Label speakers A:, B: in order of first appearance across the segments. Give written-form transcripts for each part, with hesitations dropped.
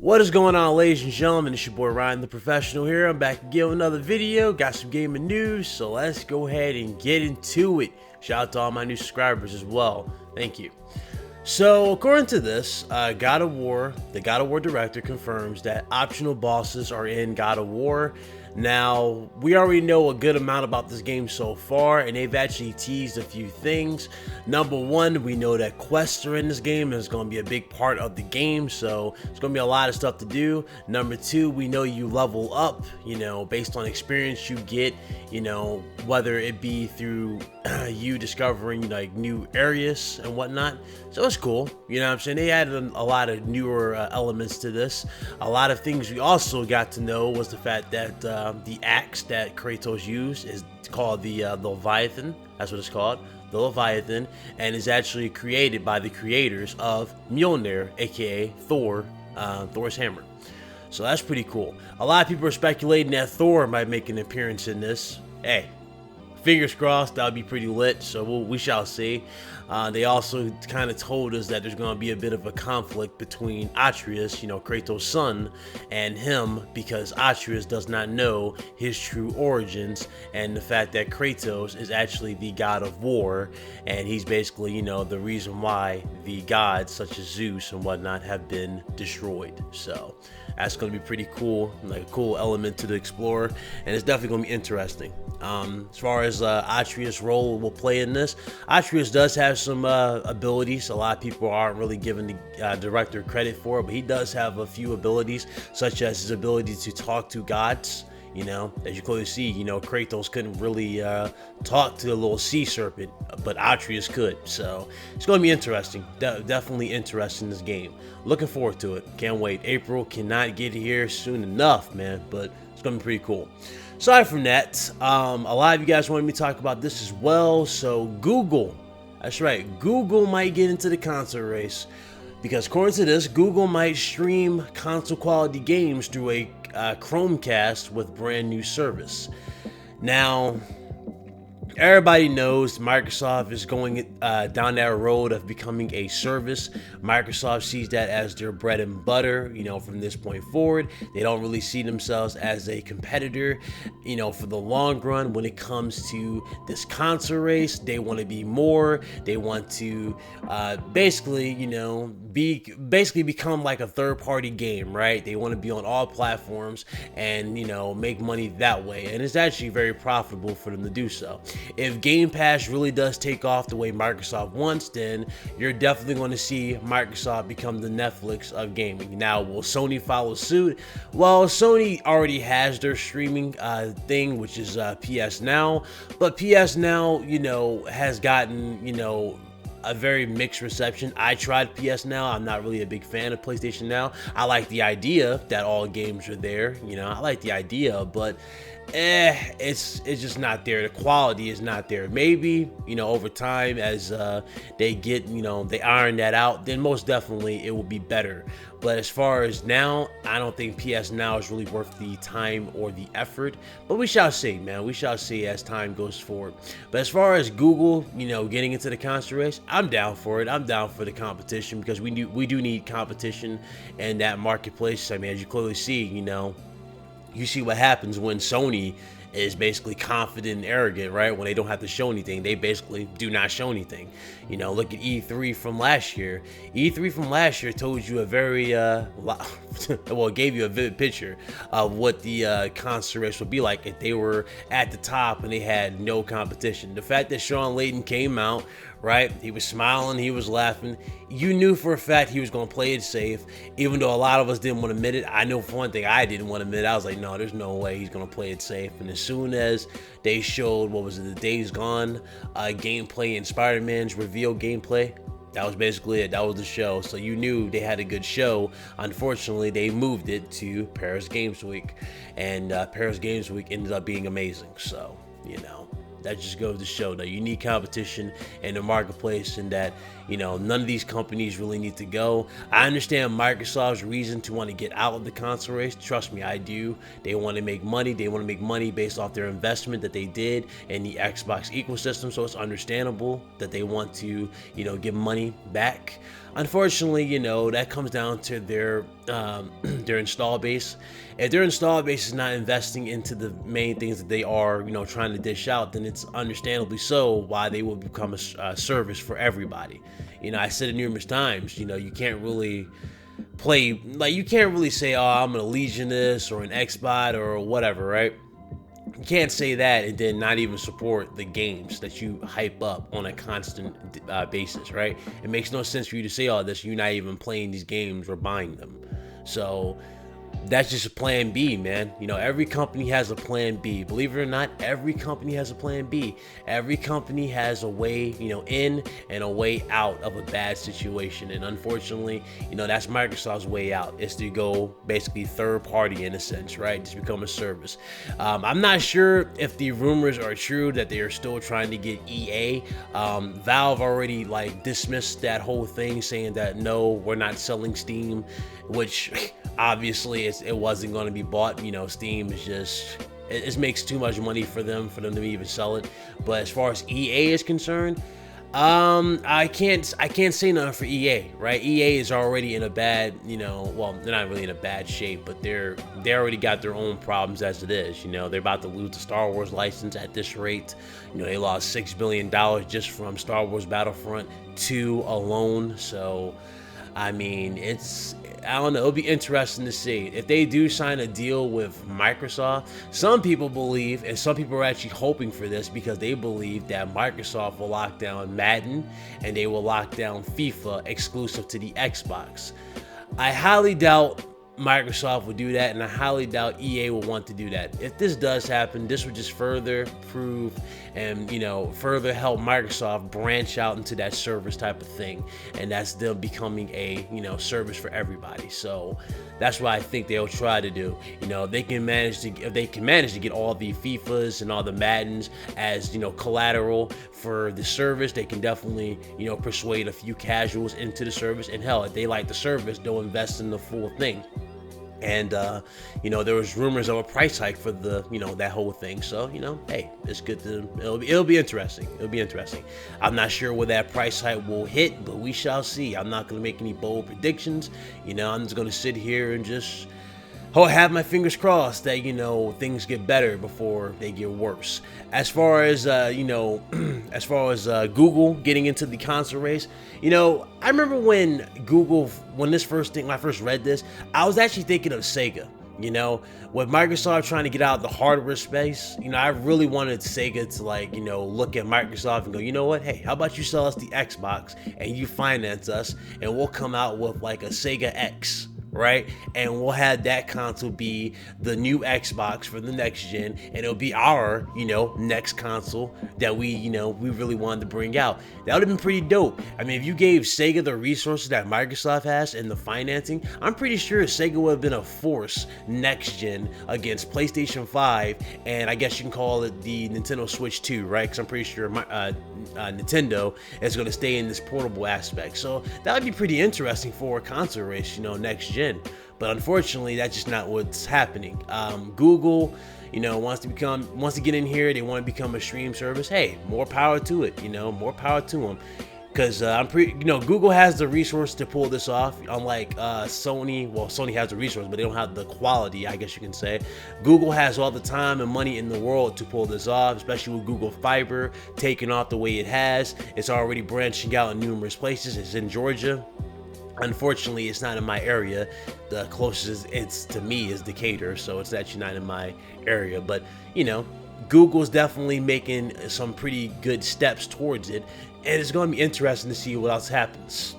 A: What is going on, ladies and gentlemen? It's your boy Ryan the Professional here. I'm back again with another video. Got some gaming news, so let's go ahead and get into it. Shout out to all my new subscribers as well. Thank you. So, according to this, the God of War director confirms that optional bosses are in God of War. Now, we already know a good amount about this game so far, and they've actually teased a few things. Number one, we know that quests are in this game, and it's going to be a big part of the game, so it's going to be a lot of stuff to do. Number two, we know you level up, based on experience you get, whether it be through you discovering like new areas and whatnot. So it's cool, you know what I'm saying? They added a lot of newer elements to this. A lot of things we also got to know was the fact that the axe that Kratos used is called the Leviathan. That's what it's called, the Leviathan, and is actually created by the creators of Mjolnir, aka Thor, Thor's hammer. So that's pretty cool. A lot of people are speculating that Thor might make an appearance in this. Hey, fingers crossed, that'll be pretty lit, so we shall see. They also kind of told us that there's going to be a bit of a conflict between Atreus, Kratos' son, and him, because Atreus does not know his true origins and the fact that Kratos is actually the god of war, and he's basically, the reason why the gods such as Zeus and whatnot have been destroyed. So that's going to be pretty cool, like a cool element to the explore, and it's definitely going to be interesting. As far as Atreus' role will play in this, Atreus does have some abilities. A lot of people aren't really giving the director credit for it, but he does have a few abilities, such as his ability to talk to gods. As you clearly see, Kratos couldn't really talk to the little sea serpent, but Atreus could. So it's going to be interesting. Definitely interesting, this game. Looking forward to it. Can't wait. April cannot get here soon enough, man, but it's going to be pretty cool. Aside from that, a lot of you guys wanted me to talk about this as well. So Google, that's right, Google might get into the console race, because according to this, Google might stream console quality games through a Chromecast with brand new service. Now, everybody knows Microsoft is going down that road of becoming a service. Microsoft sees that as their bread and butter, from this point forward. They don't really see themselves as a competitor, for the long run. When it comes to this console race, they want to be more. They want to basically become like a third-party game, right? They want to be on all platforms and, make money that way. And it's actually very profitable for them to do so. If Game Pass really does take off the way Microsoft wants, then you're definitely going to see Microsoft become the Netflix of gaming. Now, will Sony follow suit? Well, Sony already has their streaming thing, which is PS Now, but PS Now, has gotten, a very mixed reception. I tried PS Now. I'm not really a big fan of PlayStation Now. I like the idea that all games are there. I like the idea, but it's just not there. The quality is not there. Maybe, over time, as they get, they iron that out, then most definitely it will be better. But as far as now, I don't think PS Now is really worth the time or the effort. But we shall see, man. We shall see as time goes forward. But as far as Google, getting into the console race, I'm down for it. I'm down for the competition, because we do need competition in that marketplace. I mean, as you clearly see, you see what happens when Sony is basically confident and arrogant, right? When they don't have to show anything, they basically do not show anything. Look at E3 from last year. E3 from last year told you a very, well, it gave you a vivid picture of what the console race would be like if they were at the top and they had no competition. The fact that Sean Layden came out, right? He was smiling, he was laughing. You knew for a fact he was going to play it safe, even though a lot of us didn't want to admit it. I know for one thing, I didn't want to admit it. I was like, no, there's no way he's going to play it safe. And as soon as they showed, the Days Gone gameplay and Spider-Man's reveal gameplay, that was basically it. That was the show. So you knew they had a good show. Unfortunately, they moved it to Paris Games Week, and Paris Games Week ended up being amazing. So, that just goes to show that you need competition in the marketplace, and that, none of these companies really need to go. I understand Microsoft's reason to want to get out of the console race. Trust me, I do. They want to make money. They want to make money based off their investment that they did in the Xbox ecosystem. So it's understandable that they want to, get money back. unfortunately, you know, that comes down to their install base. If their install base is not investing into the main things that they are, you know, trying to dish out, then it's understandably so why they will become a service for everybody. You know, I said it numerous times, you know, you can't really play, like, you can't really say, oh, I'm an Legionist or an Xbot or whatever, right? You can't say that and then not even support the games that you hype up on a constant basis, right? It makes no sense for you to say all this, you're not even playing these games or buying them. So that's just a plan B, man. You know, every company has a plan B. Believe it or not, every company has a plan B. Every company has a way, you know, in and a way out of a bad situation. And unfortunately, you know, that's Microsoft's way out. Is to go basically third party in a sense, right? Just become a service. I'm not sure if the rumors are true that they are still trying to get EA. Valve already like dismissed that whole thing, saying that no, we're not selling Steam, which obviously it wasn't going to be bought. You know, Steam is just, it makes too much money for them to even sell it. But as far as EA is concerned, I can't say nothing for EA, right? EA is already in a bad, you know, well, they're not really in a bad shape, but they already got their own problems as it is. You know, they're about to lose the Star Wars license at this rate. You know, they lost $6 billion just from Star Wars Battlefront 2 alone. So I mean, I don't know, it'll be interesting to see. If they do sign a deal with Microsoft, some people believe, and some people are actually hoping for this because they believe that Microsoft will lock down Madden and they will lock down FIFA exclusive to the Xbox. I highly doubt Microsoft would do that, and I highly doubt EA will want to do that. If this does happen, this would just further prove and, you know, further help Microsoft branch out into that service type of thing, and that's them becoming a, you know, service for everybody. So that's what I think they'll try to do. You know, if they can manage to get all the FIFAs and all the Maddens as, you know, collateral for the service, they can definitely, you know, persuade a few casuals into the service. And hell, if they like the service, they'll invest in the full thing. And you know, there was rumors of a price hike for the, you know, that whole thing. So, you know, hey, it's good to, it'll be interesting. It'll be interesting. I'm not sure where that price hike will hit, but we shall see. I'm not going to make any bold predictions. You know, I'm just going to sit here and just have my fingers crossed that, you know, things get better before they get worse. As far as you know, as far as Google getting into the console race, you know, I remember when when I first read this, I was actually thinking of Sega. You know, with Microsoft trying to get out of the hardware space, you know, I really wanted Sega to, like, you know, look at Microsoft and go, you know what, hey, how about you sell us the Xbox and you finance us and we'll come out with like a Sega X, right? And we'll have that console be the new Xbox for the next gen, and it'll be our, you know, next console that we, you know, we really wanted to bring out. That would have been pretty dope. I mean, if you gave Sega the resources that Microsoft has and the financing, I'm pretty sure Sega would have been a force next gen against PlayStation 5, and I guess you can call it the Nintendo Switch 2, right? Because I'm pretty sure Nintendo is going to stay in this portable aspect. So that would be pretty interesting for a console race, you know, next gen. But unfortunately, that's just not what's happening. Google, you know, wants to get in here. They want to become a stream service. Hey, more power to it. You know, more power to them. Because you know, Google has the resource to pull this off. Unlike Sony, well, Sony has the resource, but they don't have the quality, I guess you can say. Google has all the time and money in the world to pull this off, especially with Google Fiber taking off the way it has. It's already branching out in numerous places. It's in Georgia. Unfortunately, it's not in my area. The closest it's to me is Decatur, so it's actually not in my area. But, you know, Google's definitely making some pretty good steps towards it, and it's going to be interesting to see what else happens.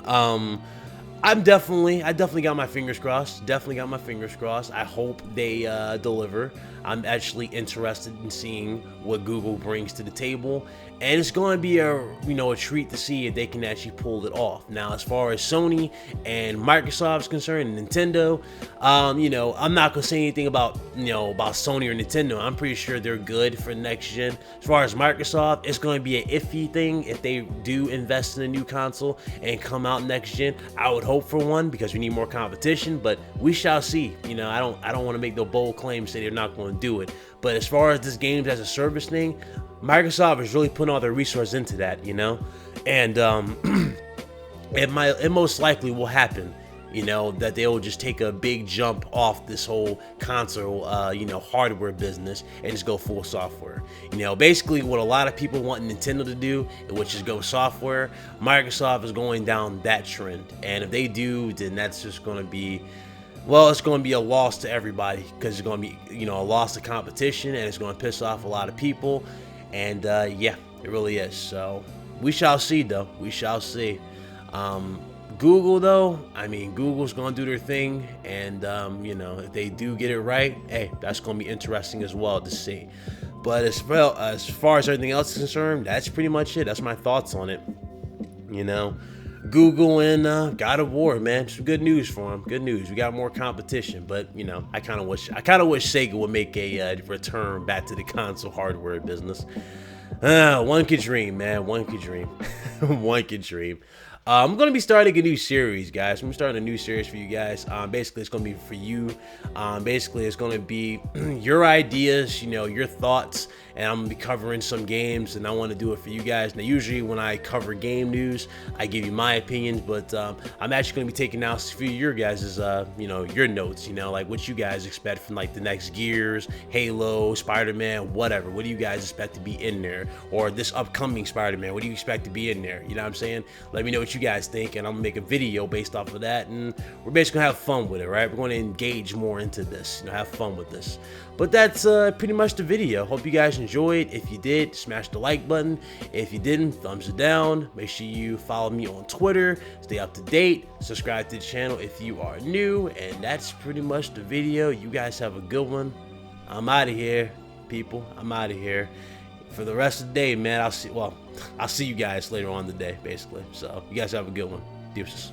A: I definitely got my fingers crossed. I hope they deliver. I'm actually interested in seeing what Google brings to the table, and it's going to be a treat to see if they can actually pull it off. Now, as far as Sony and Microsoft is concerned, and Nintendo, you know, I'm not gonna say anything about Sony or Nintendo. I'm pretty sure they're good for next gen. As far as Microsoft, it's going to be an iffy thing if they do invest in a new console and come out next gen. I would hope for one because we need more competition, but we shall see. You know, I don't want to make no bold claims say they're not going to do it. But as far as this games as a service thing, Microsoft is really putting all their resources into that, you know, and it most likely will happen, you know, that they will just take a big jump off this whole console, you know, hardware business and just go full software. You know, basically what a lot of people want Nintendo to do, which is go software, Microsoft is going down that trend. And if they do, then that's just going to be, well, it's going to be a loss to everybody, because it's going to be, you know, a loss to competition, and it's going to piss off a lot of people. And yeah, it really is. So we shall see, though. We shall see. Google, though, I mean, Google's going to do their thing, and you know, if they do get it right, hey, that's going to be interesting as well to see. But as far as everything else is concerned, that's pretty much it. That's my thoughts on it. You know, Google and God of War, man, some good news for them. Good news. We got more competition, but you know, I kind of wish Sega would make a return back to the console hardware business. One could dream, man. One could dream. One could dream. I'm going to be starting a new series, guys. I'm starting a new series for you guys. Basically, it's going to be for you. Basically, it's going to be your ideas, you know, your thoughts, and I'm going to be covering some games, and I want to do it for you guys. Now, usually when I cover game news, I give you my opinions, but I'm actually going to be taking out a few of your guys' you know, your notes, you know, like what you guys expect from like the next Gears, Halo, Spider-Man, whatever. What do you guys expect to be in there? Or this upcoming Spider-Man, what do you expect to be in there? You know what I'm saying? Let me know what you guys think, and I'm gonna make a video based off of that, and we're basically gonna have fun with it, right? We're gonna engage more into this, you know, have fun with this. But that's pretty much the video. Hope you guys enjoyed. If you did, smash the like button. If you didn't, thumbs it down. Make sure you follow me on Twitter, stay up to date, subscribe to the channel if you are new, and that's pretty much the video. You guys have a good one. I'm out of here, people. I'm out of here for the rest of the day, man. I'll see you guys later on in the day, basically. So you guys have a good one. Deuces.